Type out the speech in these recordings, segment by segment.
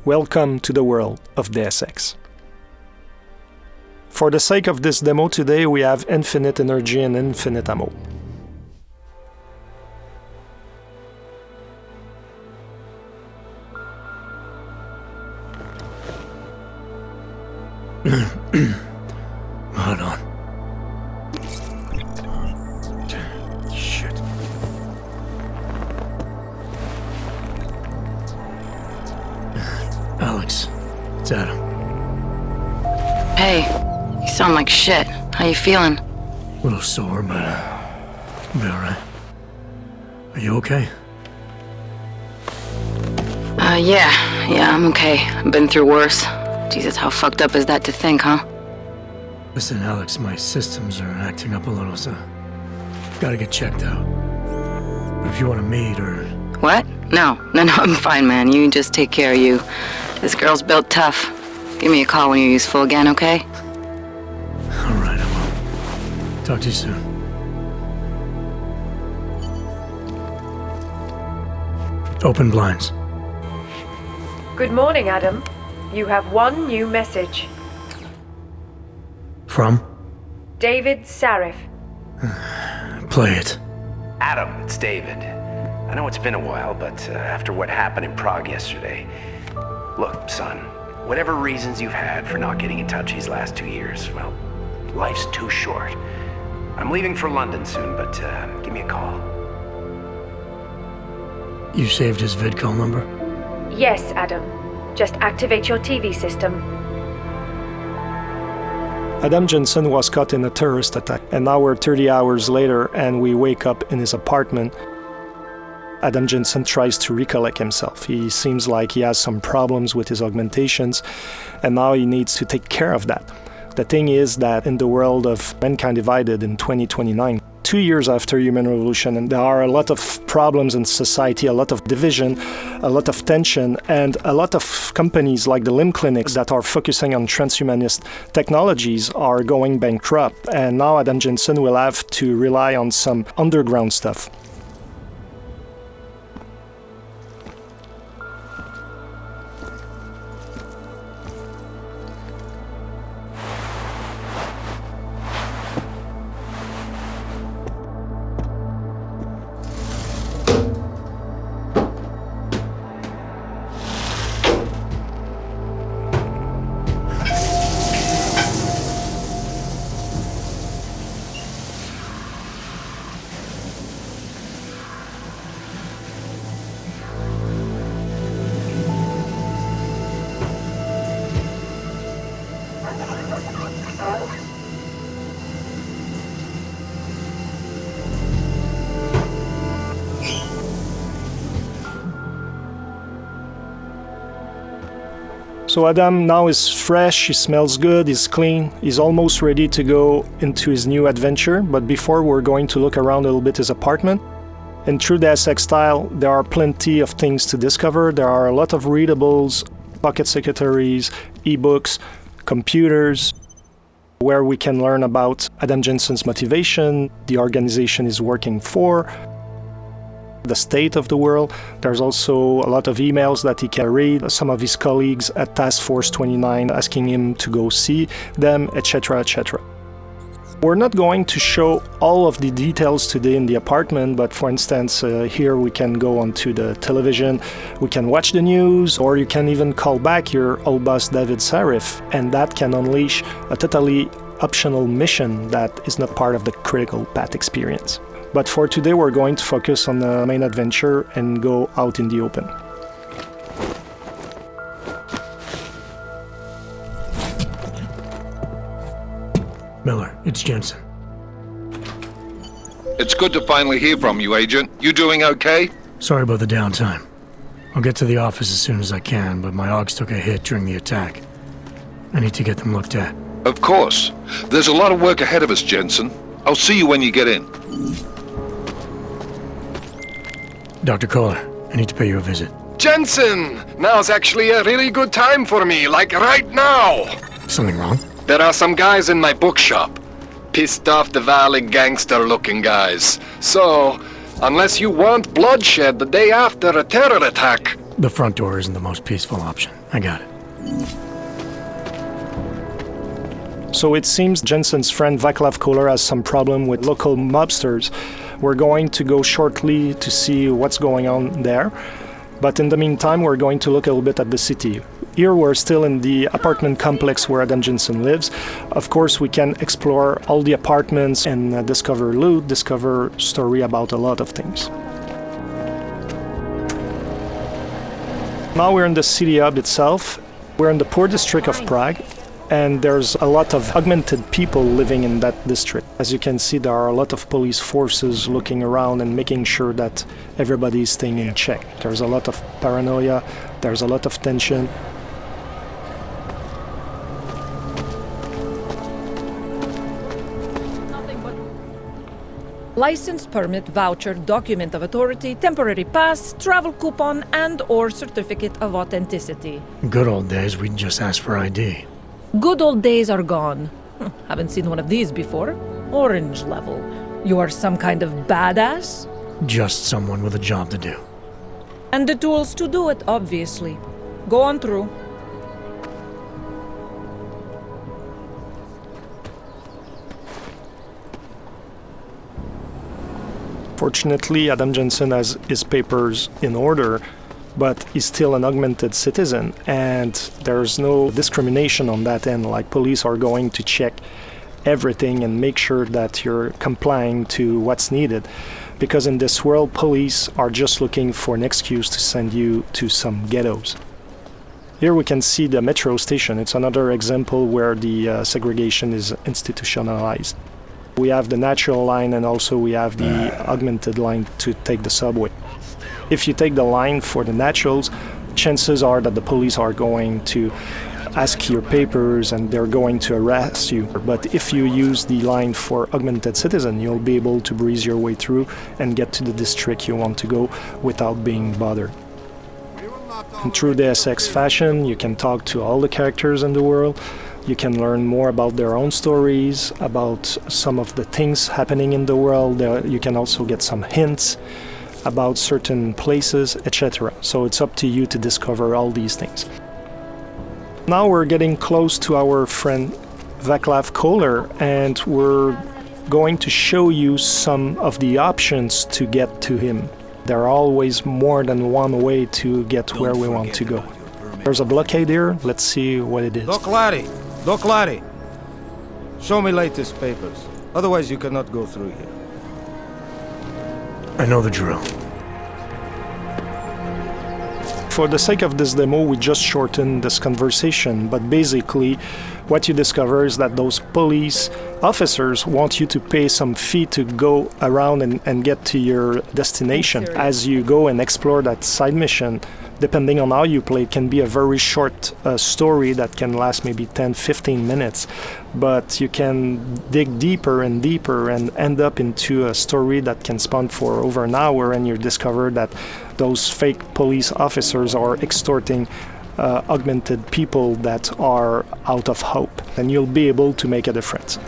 Welcome to the world of Deus Ex. For the sake of this demo today, we have infinite energy and infinite ammo. Hold on. Shit. Alex, it's Adam. Hey, you sound like shit. How you feeling? A little sore, but I'll be alright. Are you okay? Yeah, I'm okay. I've been through worse. Jesus, how fucked up is that to think, huh? Listen, Alex, my systems are acting up a little, so I've got to get checked out. But if you want to meet or... What? No, I'm fine, man. You just take care of you. This girl's built tough. Give me a call when you're useful again, okay? Alright, I will. Talk to you soon. Open blinds. Good morning, Adam. You have one new message. From? David Sarif. Play it. Adam, it's David. I know it's been a while, but after what happened in Prague yesterday... Look, son, whatever reasons you've had for not getting in touch these last 2 years, well, life's too short. I'm leaving for London soon, but give me a call. You saved his vidcall number? Yes, Adam. Just activate your TV system. Adam Jensen was caught in a terrorist attack, and now we're 30 hours later and we wake up in his apartment. Adam Jensen tries to recollect himself. He seems like he has some problems with his augmentations, and now he needs to take care of that. The thing is that in the world of Mankind Divided in 2029, 2 years after human revolution, and there are a lot of problems in society, a lot of division, a lot of tension, and a lot of companies like the limb clinics that are focusing on transhumanist technologies are going bankrupt. And now Adam Jensen will have to rely on some underground stuff. So Adam now is fresh, he smells good, he's clean, he's almost ready to go into his new adventure, but before we're going to look around a little bit his apartment. In true Deus Ex style, there are plenty of things to discover. There are a lot of readables, pocket secretaries, ebooks, computers, where we can learn about Adam Jensen's motivation, the organization he's working for, the state of the world. There's also a lot of emails that he can read, some of his colleagues at Task Force 29 asking him to go see them, etc., etc. We're not going to show all of the details today in the apartment, but for instance, here we can go onto the television, we can watch the news, or you can even call back your old boss David Sarif, and that can unleash a totally optional mission that is not part of the critical path experience. But for today, we're going to focus on the main adventure and go out in the open. Miller, it's Jensen. It's good to finally hear from you, Agent. You doing okay? Sorry about the downtime. I'll get to the office as soon as I can, but my AUGs took a hit during the attack. I need to get them looked at. Of course. There's a lot of work ahead of us, Jensen. I'll see you when you get in. Dr. Kohler, I need to pay you a visit. Jensen! Now's actually a really good time for me, like right now! Something wrong? There are some guys in my bookshop. Pissed off the Valley gangster-looking guys. So, unless you want bloodshed the day after a terror attack, The front door isn't the most peaceful option. I got it. So it seems Jensen's friend Vaclav Kohler has some problem with local mobsters. We're going to go shortly to see what's going on there. But in the meantime, we're going to look a little bit at the city. Here we're still in the apartment complex where Adam Jensen lives. Of course, we can explore all the apartments and discover loot, discover story about a lot of things. Now we're in the city hub itself. We're in the poor district of Prague, and there's a lot of augmented people living in that district. As you can see, there are a lot of police forces looking around and making sure that everybody is staying in check. There's a lot of paranoia, there's a lot of tension. License, permit, voucher, document of authority, temporary pass, travel coupon, and/or certificate of authenticity. Good old days, we'd just ask for ID. Good old days are gone. Haven't seen one of these before. Orange level. You are some kind of badass? Just someone with a job to do. And the tools to do it, obviously. Go on through. Fortunately, Adam Jensen has his papers in order, but he's still an augmented citizen, and there's no discrimination on that end. Like, police are going to check everything and make sure that you're complying to what's needed. Because in this world, police are just looking for an excuse to send you to some ghettos. Here we can see the metro station. It's another example where the segregation is institutionalized. We have the natural line, and also we have the augmented line to take the subway. If you take the line for the naturals, chances are that the police are going to ask your papers and they're going to arrest you. But if you use the line for augmented citizen, you'll be able to breeze your way through and get to the district you want to go without being bothered. And through the SX fashion, you can talk to all the characters in the world. You can learn more about their own stories, about some of the things happening in the world. You can also get some hints about certain places, etc. So it's up to you to discover all these things. Now we're getting close to our friend Vaclav Kohler, and we're going to show you some of the options to get to him. There are always more than one way to get where we want to go. There's a blockade here. Let's see what it is. Doc Larry, show me latest papers. Otherwise you cannot go through here. I know the drill. For the sake of this demo, we just shortened this conversation, but basically what you discover is that those police officers want you to pay some fee to go around and get to your destination. As you go and explore that side mission, depending on how you play, it can be a very short story that can last maybe 10-15 minutes, but you can dig deeper and deeper and end up into a story that can span for over an hour, and you discover that those fake police officers are extorting augmented people that are out of hope, and you'll be able to make a difference.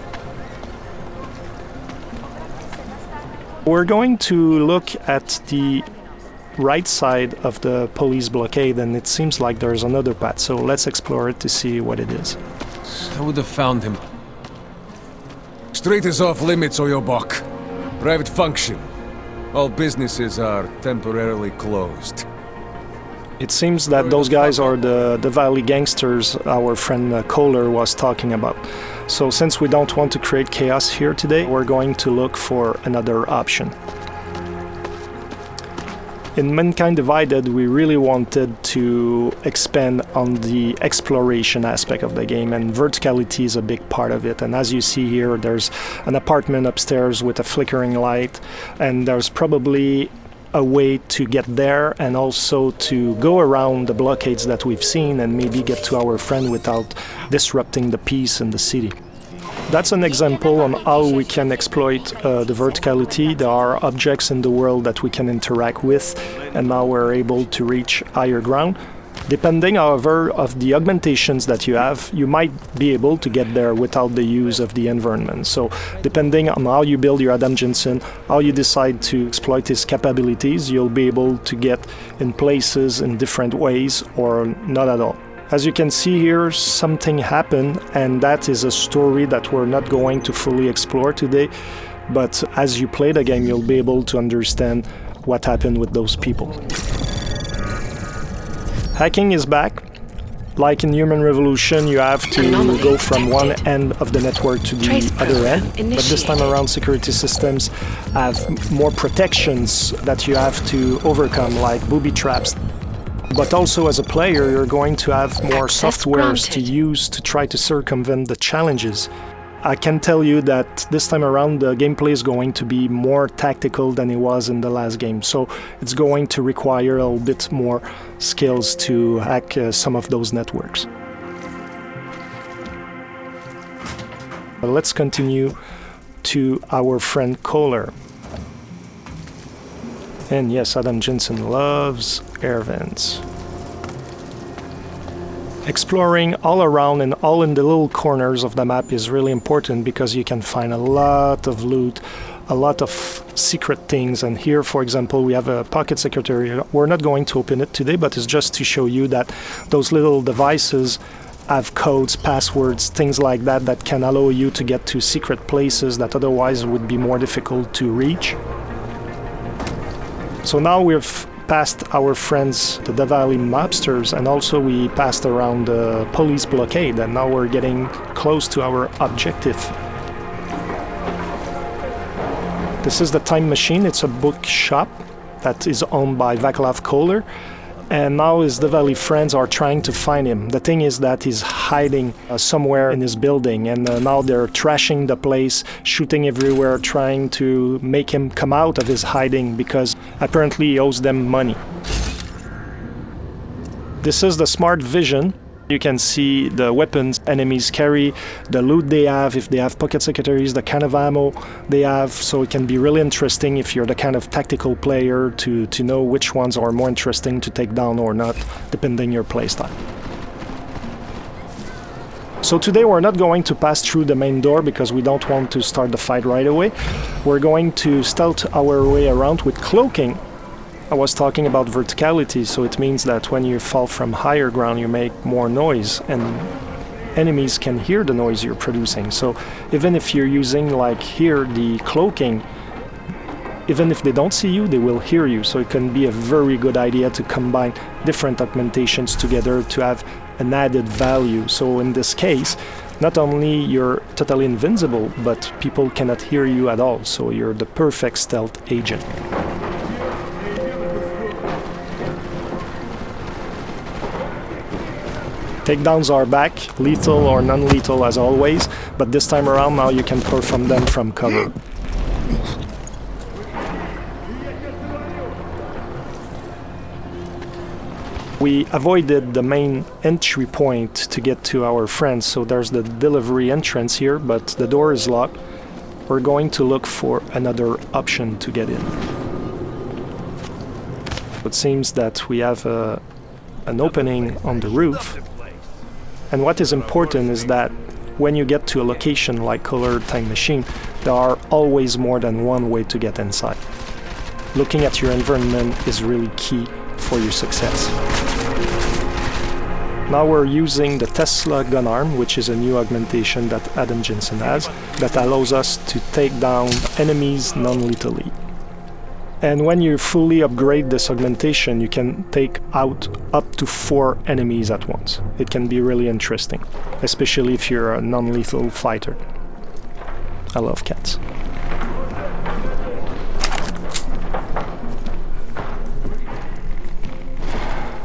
We're going to look at the right side of the police blockade, and it seems like there's another path, so let's explore it to see what it is. I would have found him. Street is off limits, Oyobok. Private function. All businesses are temporarily closed. It seems that those guys are the Valley gangsters our friend Kohler was talking about. So since we don't want to create chaos here today, we're going to look for another option. In Mankind Divided, we really wanted to expand on the exploration aspect of the game, and verticality is a big part of it. And as you see here, there's an apartment upstairs with a flickering light, and there's probably a way to get there and also to go around the blockades that we've seen and maybe get to our friend without disrupting the peace in the city. That's an example on how we can exploit the verticality. There are objects in the world that we can interact with, and now we're able to reach higher ground. Depending, however, of the augmentations that you have, you might be able to get there without the use of the environment. So depending on how you build your Adam Jensen, how you decide to exploit his capabilities, you'll be able to get in places in different ways or not at all. As you can see here, something happened, and that is a story that we're not going to fully explore today. But as you play the game, you'll be able to understand what happened with those people. Hacking is back. Like in Human Revolution, you have to go from one end of the network to the other end. But this time around, security systems have more protections that you have to overcome, like booby traps. But also as a player, you're going to have more softwares to use to try to circumvent the challenges. I can tell you that this time around the gameplay is going to be more tactical than it was in the last game, so it's going to require a little bit more skills to hack some of those networks. But let's continue to our friend Kohler. And yes, Adam Jensen loves air vents. Exploring all around and all in the little corners of the map is really important because you can find a lot of loot, a lot of secret things. And here, for example, we have a pocket secretary. We're not going to open it today, but it's just to show you that those little devices have codes, passwords, things like that that can allow you to get to secret places that otherwise would be more difficult to reach. So now we've passed our friends, the Davali mobsters, and also we passed around the police blockade, and now we're getting close to our objective. This is the Time Machine. It's a bookshop that is owned by Vaclav Kohler, and now his Davali friends are trying to find him. The thing is that he's hiding somewhere in his building, and now they're trashing the place, shooting everywhere, trying to make him come out of his hiding because apparently he owes them money. This is the smart vision. You can see the weapons enemies carry, the loot they have, if they have pocket secretaries, the kind of ammo they have, so it can be really interesting if you're the kind of tactical player to know which ones are more interesting to take down or not, depending your playstyle. So today we're not going to pass through the main door because we don't want to start the fight right away. We're going to stealth our way around with cloaking. I was talking about verticality, so it means that when you fall from higher ground you make more noise and enemies can hear the noise you're producing. So even if you're using, like here, the cloaking, even if they don't see you, they will hear you. So it can be a very good idea to combine different augmentations together to have an added value. So in this case, not only you're totally invincible, but people cannot hear you at all. So you're the perfect stealth agent. Takedowns are back, lethal or non-lethal as always, but this time around now you can perform them from cover. We avoided the main entry point to get to our friends, so there's the delivery entrance here, but the door is locked. We're going to look for another option to get in. It seems that we have an opening on the roof. And what is important is that when you get to a location like Kohler Time Machine, there are always more than one way to get inside. Looking at your environment is really key for your success. Now we're using the Tesla gun arm, which is a new augmentation that Adam Jensen has, that allows us to take down enemies non-lethally. And when you fully upgrade this augmentation, you can take out up to 4 enemies at once. It can be really interesting, especially if you're a non-lethal fighter. I love cats.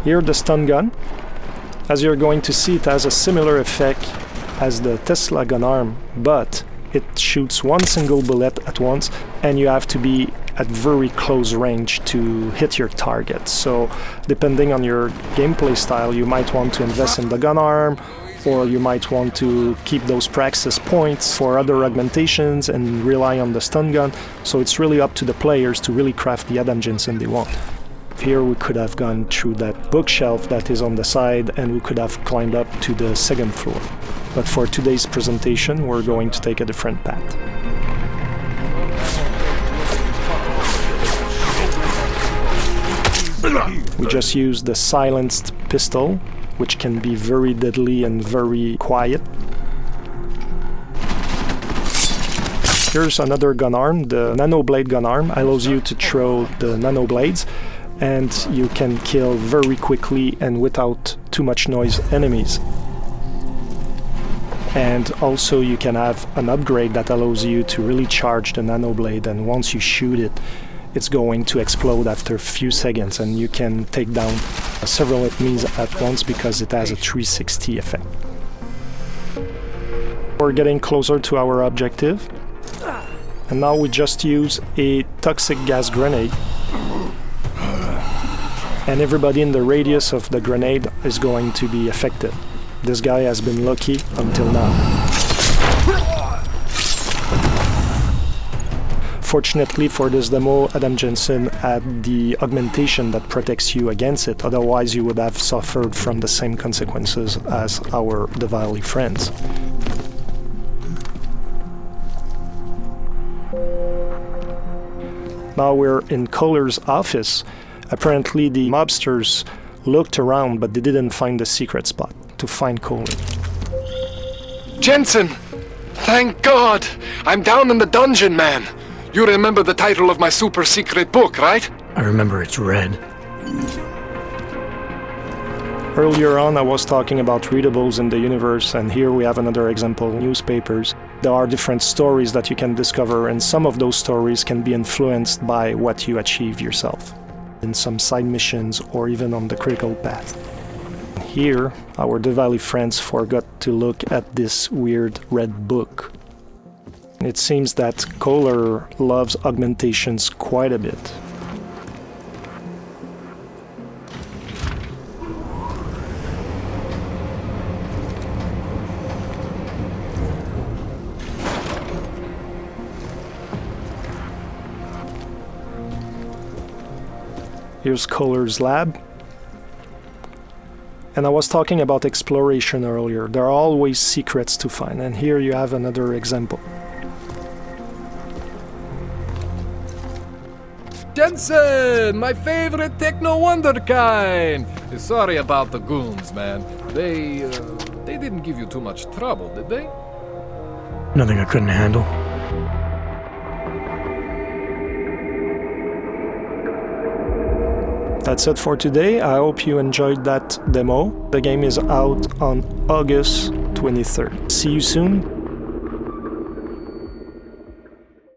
Here, the stun gun. As you're going to see, it has a similar effect as the Tesla gun arm, but it shoots one single bullet at once, and you have to be at very close range to hit your target. So depending on your gameplay style, you might want to invest in the gun arm, or you might want to keep those praxis points for other augmentations and rely on the stun gun. So it's really up to the players to really craft the Adam Jensen they want. Here we could have gone through that bookshelf that is on the side and we could have climbed up to the second floor. But for today's presentation, we're going to take a different path. We just use the silenced pistol, which can be very deadly and very quiet. Here's another gun arm. The nano blade gun arm allows you to throw the nano blades, and you can kill very quickly and without too much noise enemies. And also you can have an upgrade that allows you to really charge the nano blade, and once you shoot it, it's going to explode after a few seconds, and you can take down several enemies at once because it has a 360 effect. We're getting closer to our objective, and now we just use a toxic gas grenade, and everybody in the radius of the grenade is going to be affected. This guy has been lucky until now. Fortunately for this demo, Adam Jensen had the augmentation that protects you against it, otherwise you would have suffered from the same consequences as our Diwali friends. Now we're in Kohler's office. Apparently the mobsters looked around, but they didn't find the secret spot to find Kohler. Jensen! Thank God! I'm down in the dungeon, man! You remember the title of my super secret book, right? I remember it's red. Earlier on I was talking about readables in the universe, and here we have another example, newspapers. There are different stories that you can discover, and some of those stories can be influenced by what you achieve yourself in some side missions or even on the critical path. Here, our Diwali friends forgot to look at this weird red book. It seems that Kohler loves augmentations quite a bit. Here's Kohler's lab. And I was talking about exploration earlier. There are always secrets to find, and here you have another example. Jensen, my favorite techno wonderkind. Sorry about the goons, man. They didn't give you too much trouble, did they? Nothing I couldn't handle. That's it for today. I hope you enjoyed that demo. The game is out on August 23rd. See you soon.